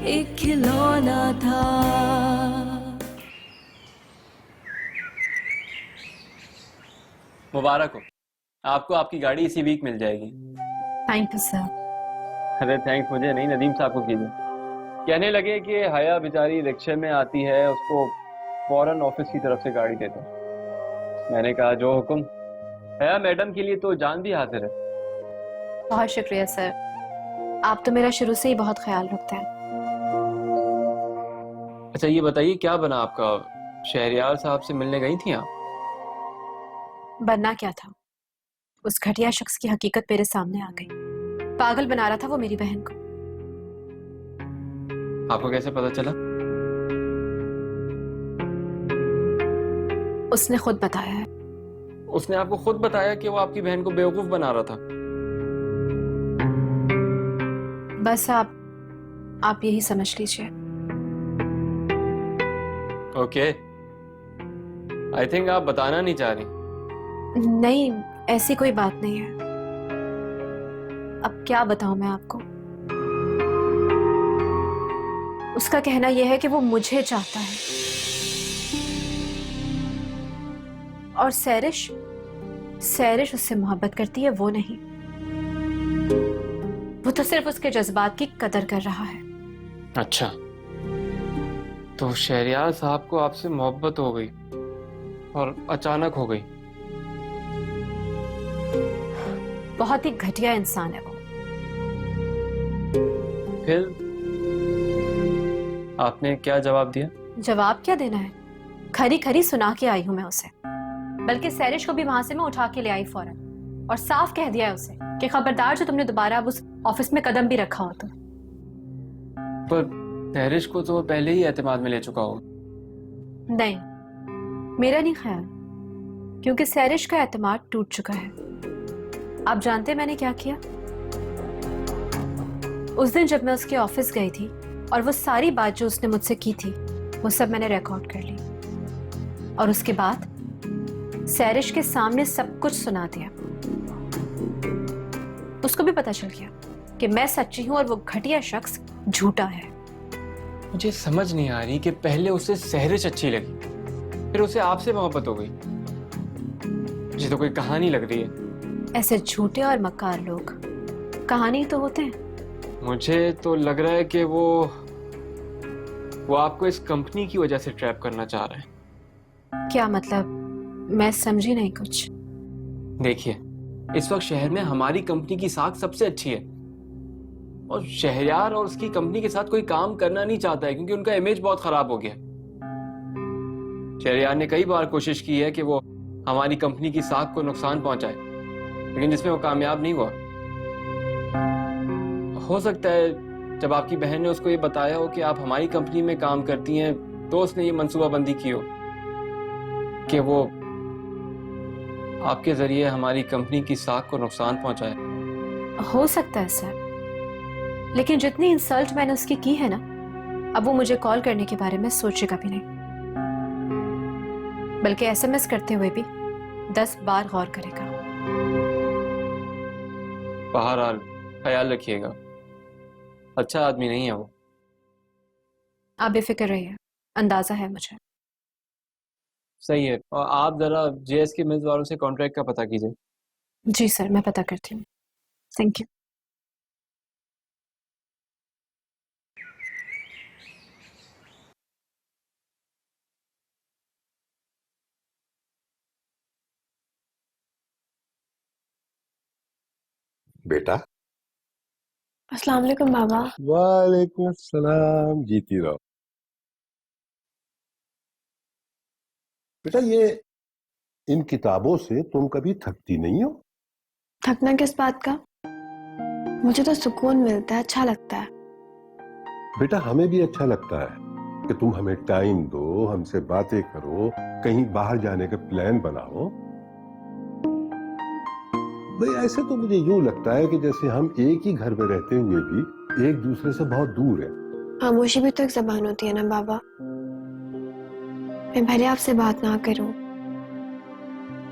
एक खिलौना था। मुबारक हो, आपको आपकी गाड़ी इसी वीक मिल जाएगी। Thank you sir. अरे थैंक्स मुझे नहीं, नदीम साहब को कीजिए। कहने लगे कि हया बेचारी रिक्शे में आती है, उसको फौरन ऑफिस की तरफ से गाड़ी देते हैं। मैंने कहा जो हुक्म। हया मैडम के लिए तो जान भी हाजिर है। बहुत शुक्रिया सर, आप तो मेरा शुरू से ही बहुत ख्याल रखते हैं। अच्छा ये बताइए क्या बना आपका? शहरयार साहब से मिलने गई थी आप? बनना क्या था, उस घटिया शख्स की हकीकत मेरे सामने आ गई। पागल बना रहा था वो मेरी बहन को। आपको कैसे पता चला? उसने खुद बताया है। उसने आपको खुद बताया कि वो आपकी बहन को बेवकूफ बना रहा था? बस आप यही समझ लीजिए। ओके, आई थिंक आप बताना नहीं चाह रही। नहीं, ऐसी कोई बात नहीं है। अब क्या बताऊं मैं आपको। उसका कहना यह है कि वो मुझे चाहता है, और सैरिश उससे मोहब्बत करती है, वो नहीं। वो तो सिर्फ उसके जज्बात की कदर कर रहा है। अच्छा, तो शहरयार साहब को आपसे मोहब्बत हो गई और अचानक हो गई। बहुत ही घटिया इंसान है वो। फिर आपने क्या जवाब दिया? जवाब क्या देना है, खरी खरी सुना के आई हूं मैं उसे। बल्कि सैरिश को भी वहां से मैं उठा के ले आई फौरन, और साफ कह दिया है उसे कि खबरदार जो तुमने दोबारा अब उस ऑफिस में कदम भी रखा हो तो। पर सैरिश को तो पहले ही एतमाद में ले चुका हो। नहीं, मेरा नहीं ख्याल, क्योंकि सैरिश का एतमाद टूट चुका है। आप जानते हैं मैंने क्या किया? उस दिन जब मैं उसके ऑफिस गई थी और वो सारी बात जो उसने मुझसे की थी वो सब मैंने रिकॉर्ड कर ली, और उसके बाद सैरिश के सामने सब कुछ सुना दिया। उसको भी पता चल गया कि मैं सच्ची हूं और वो घटिया शख्स झूठा है। मुझे समझ नहीं आ रही कि पहले उसे सैरिश अच्छी लगी, फिर उसे आपसे मोहब्बत हो गई। मुझे तो कोई कहानी लग रही है। ऐसे झूठे और मक्कार लोग कहानी तो होते हैं। मुझे तो लग रहा है कि वो आपको इस कंपनी की वजह से ट्रैप करना चाह रहा है। क्या मतलब, मैं समझी नहीं कुछ। देखिए, इस वक्त शहर में हमारी कंपनी की साख सबसे अच्छी है, और शहरयार और उसकी कंपनी के साथ कोई काम करना नहीं चाहता है क्योंकि उनका इमेज बहुत खराब हो गया। शहरयार ने कई बार कोशिश की है कि वो हमारी कंपनी की साख को नुकसान पहुंचाए, लेकिन जिसमें वो कामयाब नहीं हुआ। हो सकता है जब आपकी बहन ने उसको ये बताया हो कि आप हमारी कंपनी में काम करती हैं, तो उसने ये मंसूबाबंदी की हो कि वो आपके जरिए हमारी कंपनी की साख को नुकसान पहुंचाए। हो सकता है सर, लेकिन जितनी इंसल्ट मैंने उसकी की है ना, अब वो मुझे कॉल करने के बारे में सोचेगा भी नहीं, बल्कि एसएमएस करते हुए भी 10 बार गौर करेगा। बहरहाल ख्याल रखिएगा, अच्छा आदमी नहीं है वो। आप बेफिक्र रहिए, अंदाजा है मुझे। सही है, और आप जरा जेएस के मिल्स वालों से कॉन्ट्रैक्ट का पता कीजिए। जी सर, मैं पता करती हूँ। Thank you. बेटा। अस्सलाम वालेकुम बाबा। वालेकुम सलाम, जीती रहो। बेटा, ये इन किताबों से तुम कभी थकती नहीं हो? थकना किस बात का? मुझे तो सुकून मिलता है, अच्छा लगता है। बेटा, हमें भी अच्छा लगता है कि तुम हमें टाइम दो, हमसे बातें करो, कहीं बाहर जाने का प्लान बनाओ। भाई, ऐसे तो मुझे यूं लगता है कि जैसे हम एक ही घर में रहते हुए भी एक दूसरे से बहुत दूर हैं। खामोशी भी तो एक जबान होती है ना बाबा। मैं भले आपसे बात ना करूं,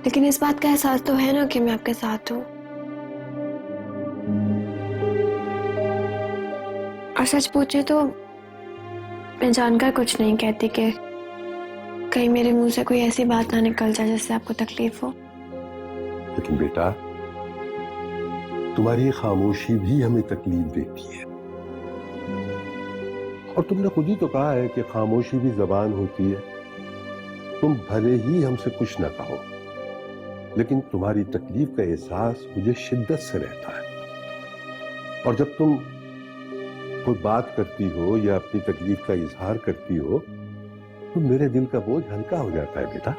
लेकिन इस बात का एहसास तो है ना कि मैं आपके साथ हूं। और सच पूछे तो मैं जानकर कुछ नहीं कहती कि कहीं मेरे मुंह से कोई ऐसी बात ना निकल जाए जिससे आपको तकलीफ हो। लेकिन बेटा, तुम्हारी खामोशी भी हमें तकलीफ देती है। और तुमने खुद ही तो कहा है कि खामोशी भी जबान होती है। तुम भले ही हमसे कुछ ना कहो, लेकिन तुम्हारी तकलीफ का एहसास मुझे शिद्दत से रहता है। और जब तुम कोई बात करती हो या अपनी तकलीफ का इजहार करती हो तो मेरे दिल का बोझ हल्का हो जाता है बेटा।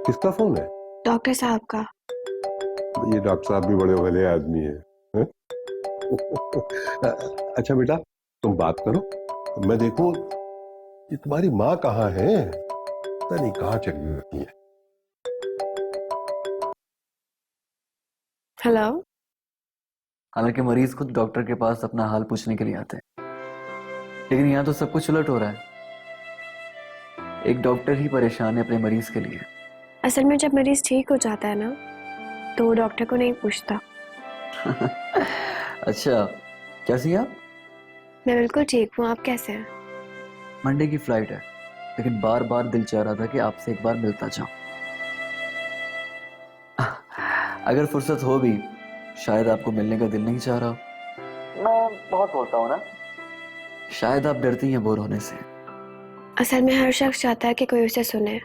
किसका फोन है? डॉक्टर साहब का। ये डॉक्टर साहब भी बड़े भले आदमी हैं। हैं? अच्छा बेटा, तुम बात करो, मैं देखूं ये तुम्हारी माँ कहाँ है। पता नहीं कहाँ चली होती है। हेलो। हालांकि मरीज खुद डॉक्टर के पास अपना हाल पूछने के लिए आते हैं, लेकिन यहाँ तो सब कुछ उलट हो रहा है। एक डॉक्टर ही परेशान है अपने मरीज के लिए। असल में जब मरीज ठीक हो जाता है ना तो वो डॉक्टर को नहीं पूछता। अच्छा, कैसी हैं आप? मैं बिल्कुल ठीक हूँ, आप कैसे हैं? मंडे की फ्लाइट है, लेकिन बार बार दिल चाह रहा था कि आपसे एक बार मिलता जाऊं। अगर फुर्सत हो भी, शायद आपको मिलने का दिल नहीं चाह रहा हो। मैं बहुत बोलता हूँ ना, शायद आप डरती हैं बोर होने से। असल में हर शख्स चाहता है कि कोई उसे सुने,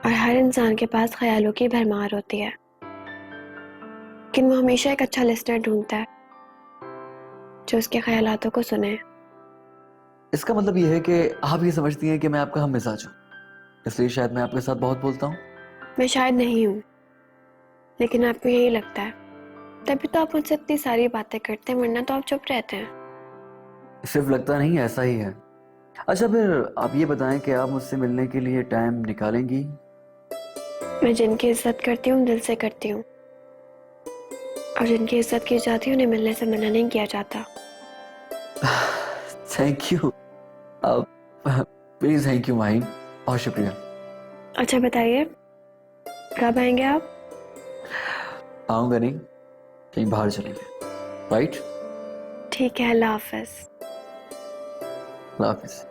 और हर इंसान के पास ख्यालों की भरमार होती है, लेकिन वो हमेशा एक अच्छा लिस्नर ढूंढता है जो उसके ख्यालातों को सुने। इसका मतलब यह है कि आप ये समझती हैं कि मैं आपका हम मिजाज हूँ, इसलिए शायद मैं आपके साथ बहुत बोलता हूँ। मैं शायद नहीं हूँ, लेकिन आपको यही लगता है, तभी तो आप मुझसे इतनी सारी बातें करते हैं, वरना तो आप चुप रहते हैं। सिर्फ लगता नहीं, ऐसा ही है। अच्छा, फिर आप ये बताएं कि आप मुझसे मिलने के लिए टाइम निकालेंगी? मैं जिनकी इज्जत करती हूँ दिल से करती हूँ, और जिनकी इज्जत की जाती है उन्हें मिलने से मना नहीं किया जाता। Thank you. Please thank you Mahi, बहुत शुक्रिया। अच्छा बताइए, कब आएंगे आप? आऊंगा नहीं, कहीं बाहर चलेंगे, राइट? ठीक है, अल्लाह हाफिज। अल्लाह हाफिज।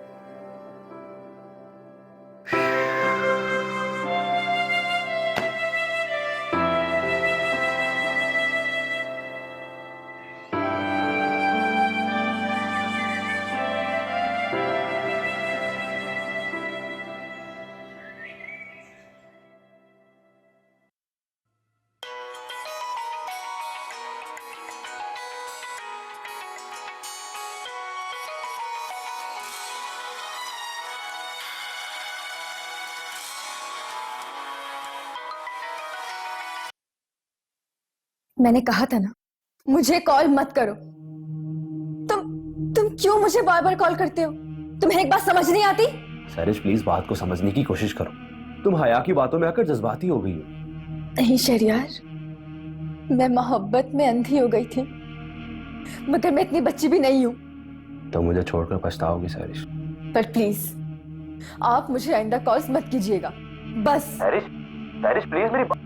मैंने कहा था ना, मुझे कॉल मत करो। तुम क्यों मुझे बार बार कॉल करते हो? तुम्हें एक बात समझ नहीं आती? सैरिश, प्लीज बात को समझने की कोशिश करो। तुम हया की बातों में आकर जज्बाती हो गई हो। नहीं शहरियार, मैं मोहब्बत में अंधी हो गई थी, मगर मैं इतनी बच्ची भी नहीं हूँ। तो मुझे छोड़कर पछताओगी सैरिश। पर प्लीज आप मुझे आइंदा कॉल्स मत कीजिएगा, बस। सैरिश, सैरिश प्लीज मेरी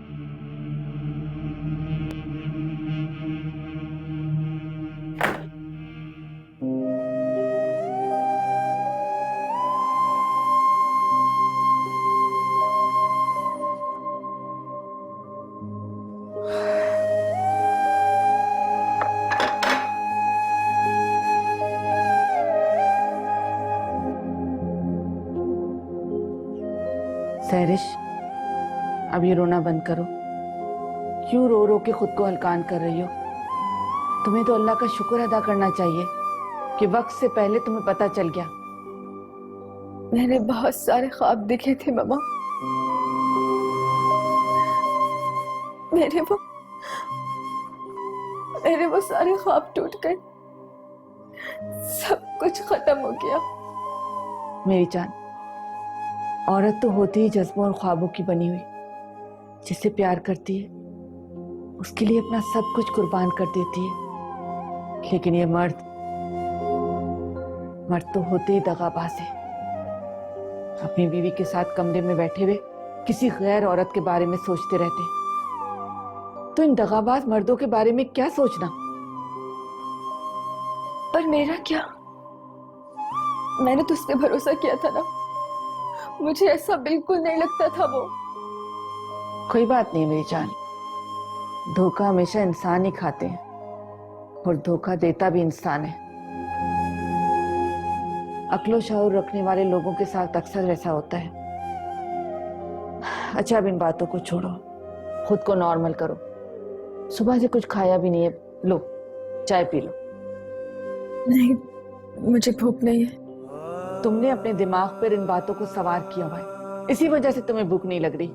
सैरिश, अब ये रोना बंद करो। क्यों रो रो के खुद को हलकान कर रही हो? तुम्हें तो अल्लाह का शुक्र अदा करना चाहिए कि वक्त से पहले तुम्हें पता चल गया। मैंने बहुत सारे ख्वाब देखे थे मम्मा, मेरे वो सारे ख्वाब टूट गए, सब कुछ खत्म हो गया। मेरी जान, औरत तो होती ही जज्बों और ख्वाबों की बनी हुई। जिसे प्यार करती है उसके लिए अपना सब कुछ कुर्बान कर देती है, लेकिन ये मर्द तो होते ही दगाबाज है। अपनी बीवी के साथ कमरे में बैठे हुए किसी गैर औरत के बारे में सोचते रहते। तो इन दगाबाज मर्दों के बारे में क्या सोचना पर मेरा क्या? मैंने तो उस पे भरोसा किया था ना। मुझे ऐसा बिल्कुल नहीं लगता था वो। कोई बात नहीं मेरी जान, धोखा हमेशा इंसान ही खाते हैं और धोखा देता भी इंसान है। अक्लो शऊर रखने वाले लोगों के साथ अक्सर ऐसा होता है। अच्छा अब इन बातों को छोड़ो, खुद को नॉर्मल करो। सुबह से कुछ खाया भी नहीं है, लो चाय पी लो। नहीं, मुझे भूख नहीं है। तुमने अपने दिमाग पर इन बातों को सवार किया हुआ है, इसी वजह से तुम्हें भूख नहीं लग रही।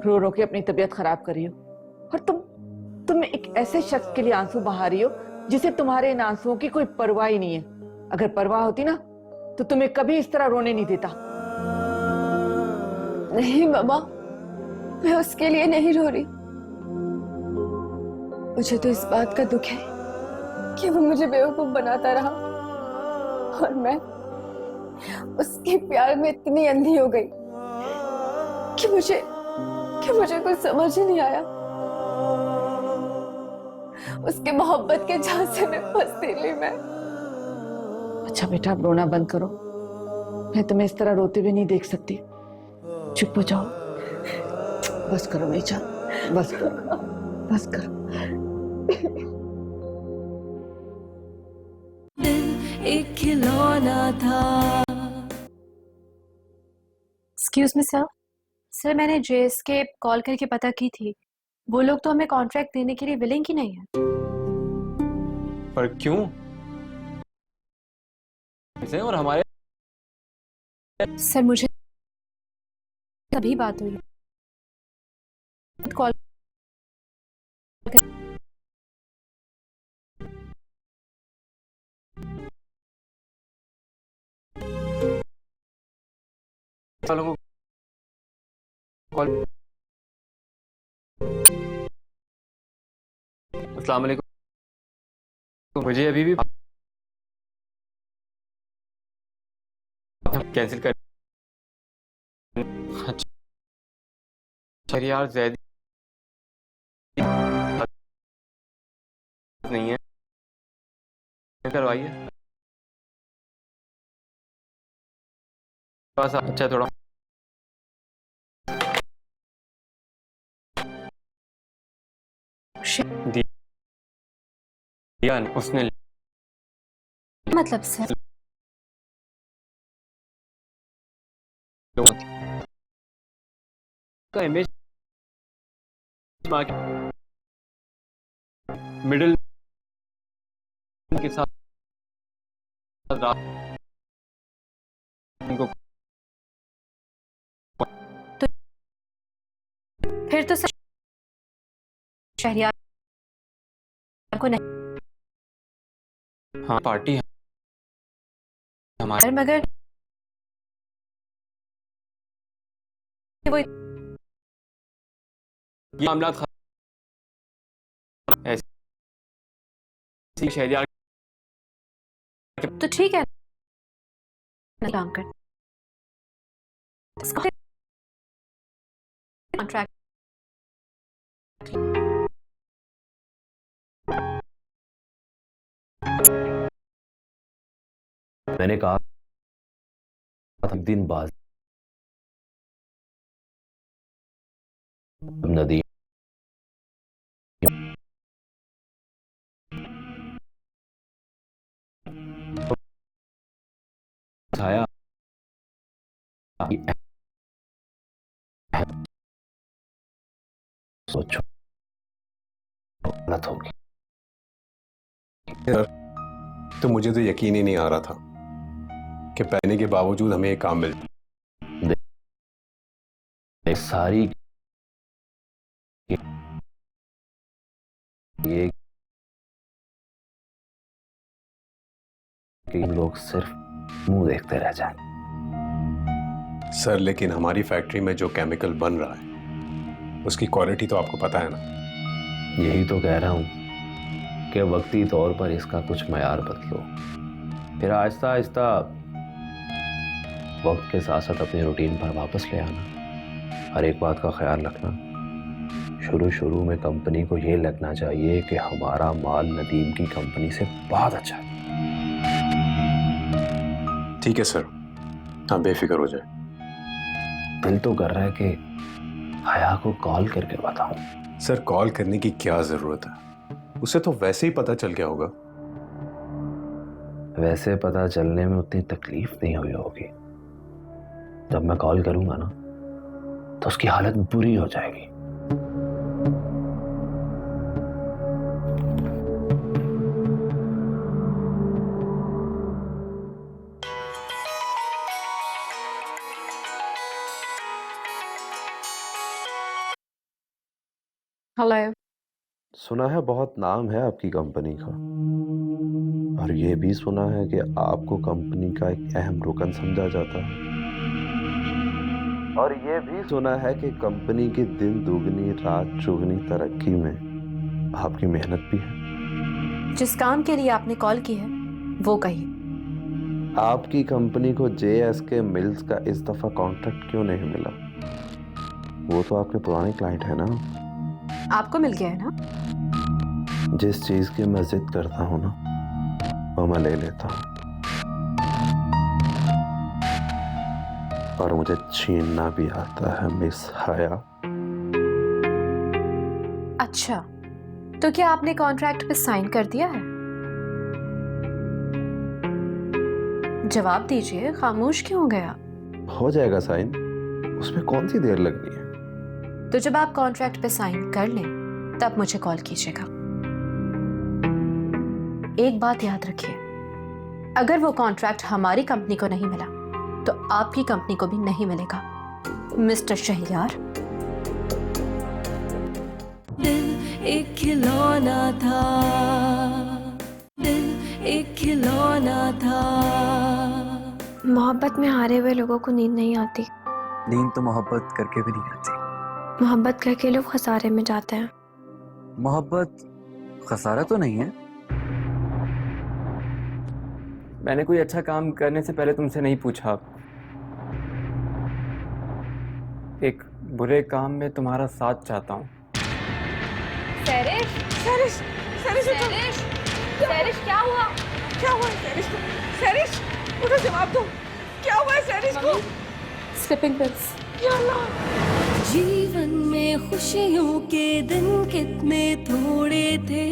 रो रो के अपनी तबीयत खराब कर रही हो, और तुम एक ऐसे शख्स के लिए आंसू बहा रही हो जिसे तुम्हारे इन आंसुओं की कोई परवाह ही नहीं है। अगर परवाह होती ना तो तुम्हें कभी इस तरह रोने नहीं देता। नहीं मामा, मैं उसके लिए नहीं रो रही। मुझे तो इस बात का दुख है कि वो मुझे बेवकूफ बनाता रहा और मैं उसके प्यार में इतनी अंधी हो गई कि मुझे कुछ समझ ही नहीं आया। उसके मोहब्बत के झांसे में फंसती रही मैं। अच्छा बेटा अब रोना बंद करो, मैं तुम्हें इस तरह रोते हुए नहीं देख सकती। चुप हो जाओ, बस करो मेरी जान, बस करो, बस करो। एक खिलौना था। Excuse me sir. सर मैंने जेएसके कॉल करके पता की थी, वो लोग तो हमें कॉन्ट्रैक्ट देने के लिए विलिंग ही नहीं है। पर क्यों? और हमारे सर मुझे तभी बात हुई कॉल वालों को कॉल। अस्सलाम वालेकुम। मुझे अभी भी कैंसिल कर। अच्छा यार ज़ैदी नहीं है, करवाइए बस। अच्छा थोड़ा दिया उसने। मतलब सर का इमेज मिडिल के साथ इनको फिर तो सर शहरियार को नहीं। हाँ पार्टी है हमारे, मगर वो ये मामला ऐसी शहरियार तो ठीक है काम कर कॉन्ट्रैक्ट। मैंने कहा दिन बाद नदी छाया सोचो गलत होगी। तो मुझे तो यकीन ही नहीं आ रहा था कि पहने के बावजूद हमें एक काम मिल। सारी ये कि लोग सिर्फ मुंह देखते रह जाए। सर लेकिन हमारी फैक्ट्री में जो केमिकल बन रहा है उसकी क्वालिटी तो आपको पता है ना। यही तो कह रहा हूं कि वक्ती तौर पर इसका कुछ मयार बदलो, फिर आहिस्ता आहिस्ता वक्त के साथ साथ अपनी रूटीन पर वापस ले आना। हर एक बात का ख्याल रखना। शुरू में कंपनी को ये लगना चाहिए कि हमारा माल नदीम की कंपनी से बहुत अच्छा है। ठीक है सर, आप बेफिक्र हो जाए। दिल तो कर रहा है कि हया को कॉल करके बताऊं। सर कॉल करने की क्या जरूरत है, उसे तो वैसे ही पता चल गया होगा। वैसे पता चलने में उतनी तकलीफ नहीं हुई होगी। जब मैं कॉल करूंगा ना तो उसकी हालत बुरी हो जाएगी। हेलो। सुना है बहुत नाम है आपकी कंपनी का, और ये भी सुना है कि आपको कंपनी का एक अहम रुकन समझा जाता है। और ये भी सुना है कि कंपनी की दिन दुगनी रात चौगनी तरक्की में आपकी मेहनत भी है। जिस काम के लिए आपने कॉल की है वो कहिए। आपकी कंपनी को JSK मिल्स का इस दफा कॉन्ट्रैक्ट क्यों नहीं मिला? वो तो आपके पुराने क्लाइंट है ना। आपको मिल गया है ना? जिस चीज की मैं जिद करता हूँ ना वो मैं ले लेता हूँ, और मुझे छीनना भी आता है मिस हया। अच्छा, तो क्या आपने कॉन्ट्रैक्ट पे साइन कर दिया है? जवाब दीजिए, खामोश क्यों हो गया? हो जाएगा साइन, उसमें कौन सी देर लगनी है। तो जब आप कॉन्ट्रैक्ट पे साइन कर लें तब मुझे कॉल कीजिएगा। एक बात याद रखिए, अगर वो कॉन्ट्रैक्ट हमारी कंपनी को नहीं मिला तो आपकी कंपनी को भी नहीं मिलेगा, मिस्टर शहरयार। दिल एक खिलौना था, दिल एक खिलौना था। मोहब्बत में हारे हुए लोगों को नींद नहीं आती। नींद तो मोहब्बत करके भी नहीं आती। मोहब्बत करके लोग खसारे में जाते हैं। मोहब्बत खसारा तो नहीं है। मैंने कोई अच्छा काम करने से पहले तुमसे नहीं पूछा। एक बुरे काम में तुम्हारा साथ चाहता हूँ। सैरिश, सैरिश, सैरिश, सैरिश, सैरिश, क्या हुआ? क्या हुआ सैरिश को? सैरिश, मुझे जवाब दो, क्या हुआ है सैरिश को? Sleeping pills. या अल्लाह। जीवन में खुशियों के दिन कितने थोड़े थे,